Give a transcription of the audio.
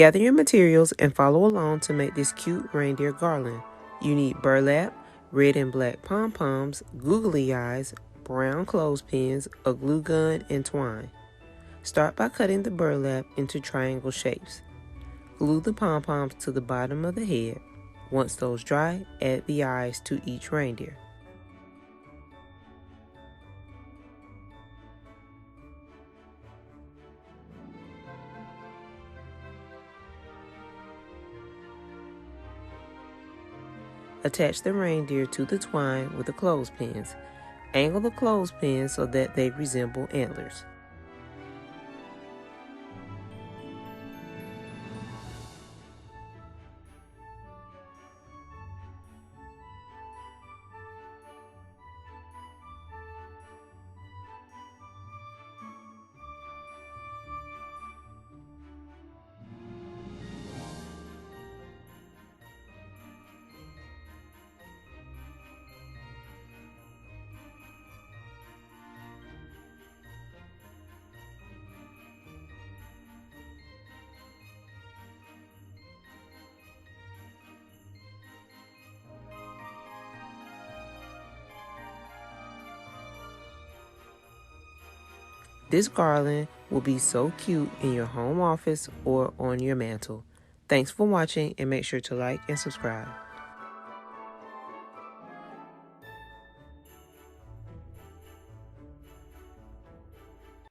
Gather your materials and follow along to make this cute reindeer garland. You need burlap, red and black pom-poms, googly eyes, brown clothespins, a glue gun, and twine. Start by cutting the burlap into triangle shapes. Glue the pom-poms to the bottom of the head. Once those dry, add the eyes to each reindeer. Attach the reindeer to the twine with the clothespins. Angle the clothespins so that they resemble antlers. This garland will be so cute in your home office or on your mantle. Thanks for watching and make sure to like and subscribe.